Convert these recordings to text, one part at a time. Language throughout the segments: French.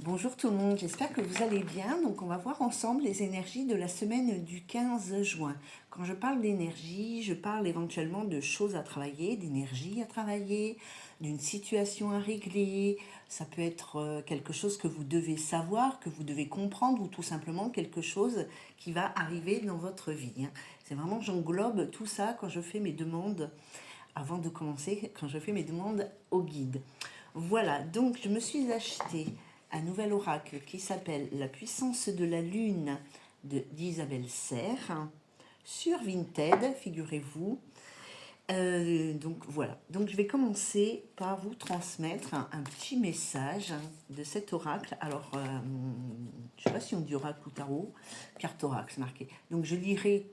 Bonjour tout le monde, j'espère que vous allez bien. Donc on va voir ensemble les énergies de la semaine du 15 juin. Quand je parle d'énergie, je parle éventuellement de choses à travailler, d'énergie à travailler, d'une situation à régler. Ça peut être quelque chose que vous devez savoir, que vous devez comprendre ou tout simplement quelque chose qui va arriver dans votre vie. C'est vraiment, j'englobe tout ça quand je fais mes demandes, avant de commencer, quand je fais mes demandes au guide. Voilà, donc je me suis acheté un nouvel oracle qui s'appelle La puissance de la lune d'Isabelle Serre sur Vinted, figurez-vous. Donc voilà, donc je vais commencer par vous transmettre un petit message de cet oracle. Alors, je ne sais pas si on dit oracle ou tarot, carte oracle, c'est marqué. Donc je lirai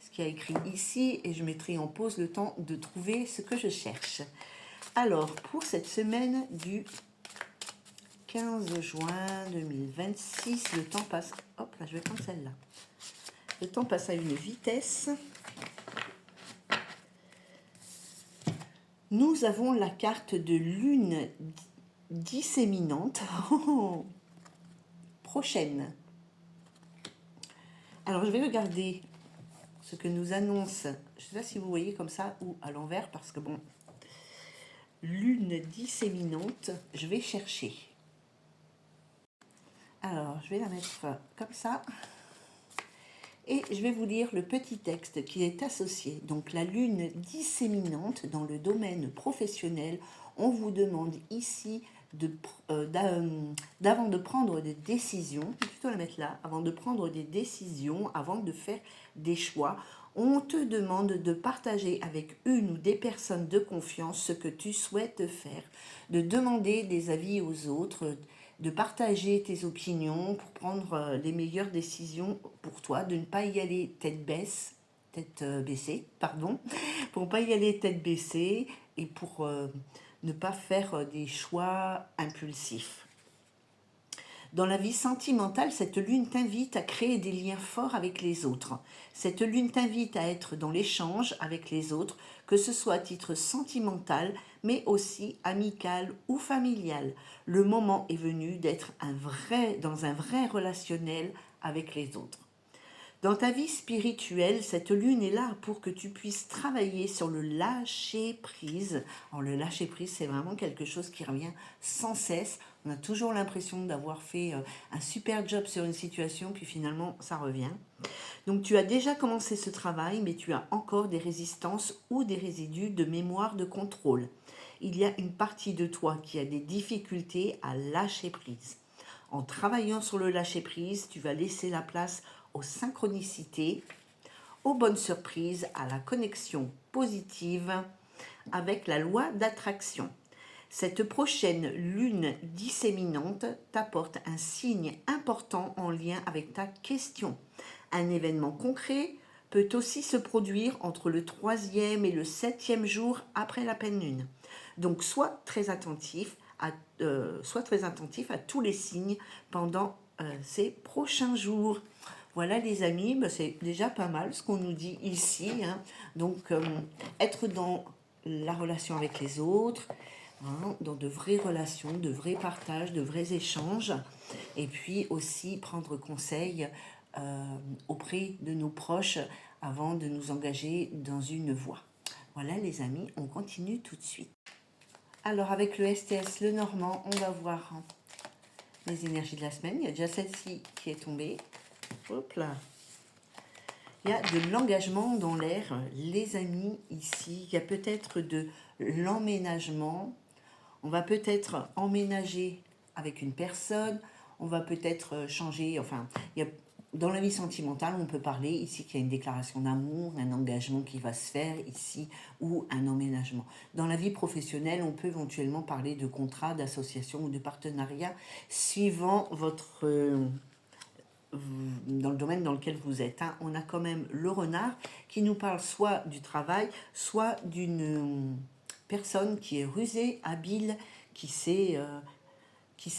ce qu'il y a écrit ici et je mettrai en pause le temps de trouver ce que je cherche. Alors, pour cette semaine du 15 juin 2026, le temps passe... Hop là, je vais prendre celle-là. Le temps passe à une vitesse. Nous avons la carte de lune disséminante prochaine. Alors, je vais regarder ce que nous annonce. Je ne sais pas si vous voyez comme ça ou à l'envers, parce que bon, lune disséminante, je vais chercher. Alors, je vais la mettre comme ça. Et je vais vous lire le petit texte qui est associé. Donc, la lune disséminante dans le domaine professionnel, on vous demande ici d'avant de prendre des décisions, plutôt la mettre là, avant de prendre des décisions, avant de faire des choix, on te demande de partager avec une ou des personnes de confiance ce que tu souhaites faire, de demander des avis aux autres, de partager tes opinions pour prendre les meilleures décisions pour toi, de ne pas y aller tête baissée, pardon, pour ne pas y aller tête baissée et pour ne pas faire des choix impulsifs. Dans la vie sentimentale, cette lune t'invite à créer des liens forts avec les autres. Cette lune t'invite à être dans l'échange avec les autres, que ce soit à titre sentimental, mais aussi amical ou familial. Le moment est venu d'être dans un vrai relationnel avec les autres. Dans ta vie spirituelle, cette lune est là pour que tu puisses travailler sur le lâcher-prise. Alors le lâcher-prise, c'est vraiment quelque chose qui revient sans cesse. On a toujours l'impression d'avoir fait un super job sur une situation, puis finalement, ça revient. Donc tu as déjà commencé ce travail, mais tu as encore des résistances ou des résidus de mémoire de contrôle. Il y a une partie de toi qui a des difficultés à lâcher prise. En travaillant sur le lâcher-prise, tu vas laisser la place aux synchronicités, aux bonnes surprises, à la connexion positive avec la loi d'attraction. Cette prochaine lune disséminante t'apporte un signe important en lien avec ta question. Un événement concret peut aussi se produire entre le 3e et le 7e jour après la pleine lune. Donc sois très attentif à tous les signes pendant ces prochains jours. Voilà les amis, c'est déjà pas mal ce qu'on nous dit ici. Donc être dans la relation avec les autres, dans de vraies relations, de vrais partages, de vrais échanges, et puis aussi prendre conseil auprès de nos proches avant de nous engager dans une voie. Voilà les amis, on continue tout de suite. Alors avec le STS Le Normand, on va voir les énergies de la semaine. Il y a déjà celle-ci qui est tombée. Hop là. Il y a de l'engagement dans l'air, les amis, ici. Il y a peut-être de l'emménagement. On va peut-être emménager avec une personne. On va peut-être changer. Enfin, dans la vie sentimentale, on peut parler ici qu'il y a une déclaration d'amour, un engagement qui va se faire ici ou un emménagement. Dans la vie professionnelle, on peut éventuellement parler de contrat, d'association ou de partenariat suivant votre... dans le domaine dans lequel vous êtes. On a quand même le renard qui nous parle soit du travail, soit d'une personne qui est rusée, habile, qui sait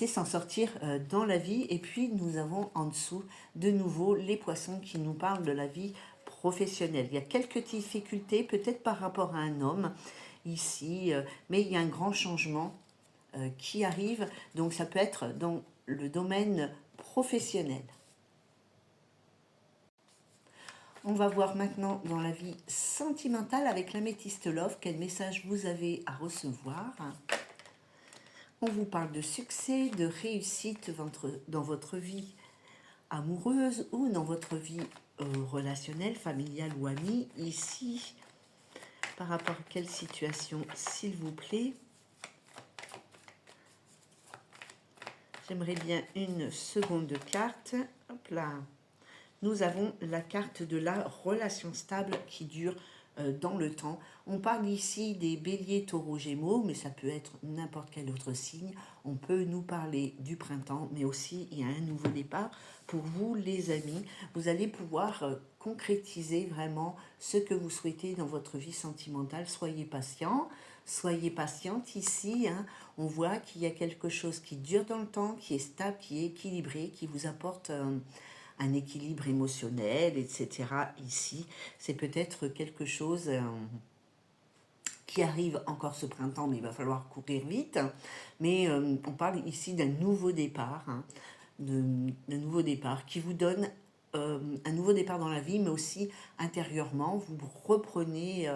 s'en sortir dans la vie. Et puis nous avons en dessous de nouveau les poissons qui nous parlent de la vie professionnelle. Il y a quelques difficultés peut-être par rapport à un homme ici, mais il y a un grand changement qui arrive. Donc ça peut être dans le domaine professionnel. On va voir maintenant dans la vie sentimentale avec l'améthyste Love, quel message vous avez à recevoir. On vous parle de succès, de réussite dans votre vie amoureuse ou dans votre vie relationnelle, familiale ou amie. Ici, par rapport à quelle situation, s'il vous plaît? J'aimerais bien une seconde carte. Hop là. Nous avons la carte de la relation stable qui dure dans le temps. On parle ici des béliers, taureaux, gémeaux, mais ça peut être n'importe quel autre signe. On peut nous parler du printemps, mais aussi il y a un nouveau départ. Pour vous, les amis, vous allez pouvoir concrétiser vraiment ce que vous souhaitez dans votre vie sentimentale. Soyez patient, soyez patiente ici. Hein. On voit qu'il y a quelque chose qui dure dans le temps, qui est stable, qui est équilibré, qui vous apporte un équilibre émotionnel, etc. Ici, c'est peut-être quelque chose qui arrive encore ce printemps, mais il va falloir courir vite. Mais on parle ici d'un nouveau départ, hein, d'un nouveau départ qui vous donne un nouveau départ dans la vie, mais aussi intérieurement, vous reprenez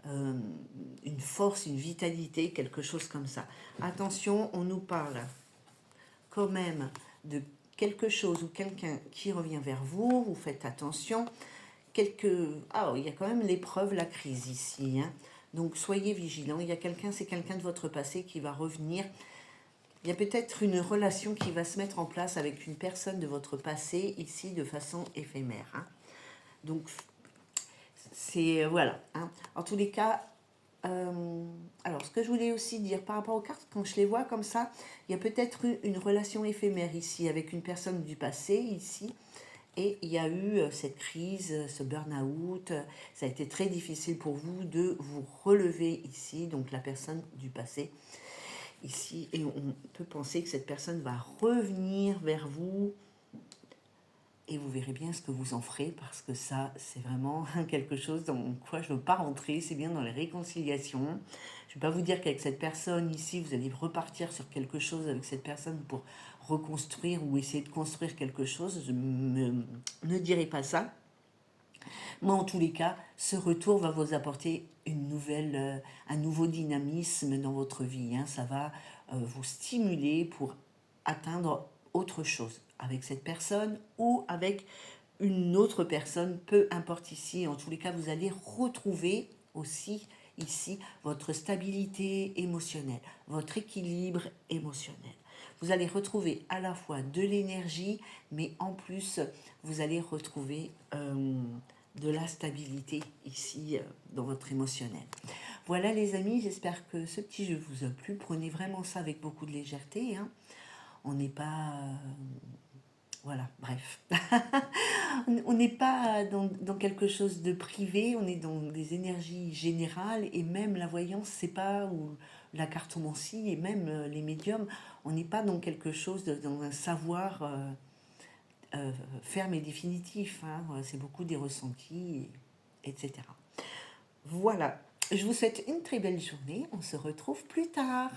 une force, une vitalité, quelque chose comme ça. Attention, on nous parle quand même de quelque chose ou quelqu'un qui revient vers vous, vous faites attention. Ah, il y a quand même l'épreuve, la crise ici. Hein. Donc soyez vigilants. Il y a quelqu'un, c'est quelqu'un de votre passé qui va revenir. Il y a peut-être une relation qui va se mettre en place avec une personne de votre passé ici de façon éphémère. Hein. Donc c'est voilà. Hein. En tous les cas, alors, ce que je voulais aussi dire par rapport aux cartes, quand je les vois comme ça, il y a peut-être eu une relation éphémère ici avec une personne du passé ici, et il y a eu cette crise, ce burn-out. Ça a été très difficile pour vous de vous relever ici, donc la personne du passé ici, et on peut penser que cette personne va revenir vers vous. Et vous verrez bien ce que vous en ferez, parce que ça, c'est vraiment quelque chose dans quoi je ne veux pas rentrer. C'est bien dans les réconciliations. Je ne vais pas vous dire qu'avec cette personne ici, vous allez repartir sur quelque chose avec cette personne pour reconstruire ou essayer de construire quelque chose. Je ne dirai pas ça. Mais en tous les cas, ce retour va vous apporter un nouveau dynamisme dans votre vie. Hein. Ça va vous stimuler pour atteindre autre chose avec cette personne ou avec une autre personne, peu importe ici. En tous les cas, vous allez retrouver aussi ici votre stabilité émotionnelle, votre équilibre émotionnel. Vous allez retrouver à la fois de l'énergie, mais en plus, vous allez retrouver de la stabilité ici dans votre émotionnel. Voilà les amis, j'espère que ce petit jeu vous a plu. Prenez vraiment ça avec beaucoup de légèreté. Hein. On n'est pas... voilà, bref. On n'est pas dans quelque chose de privé, on est dans des énergies générales, et même la voyance, c'est pas, ou la cartomancie, et même les médiums, on n'est pas dans quelque chose, dans un savoir ferme et définitif. Hein. C'est beaucoup des ressentis, etc. Voilà, je vous souhaite une très belle journée, on se retrouve plus tard.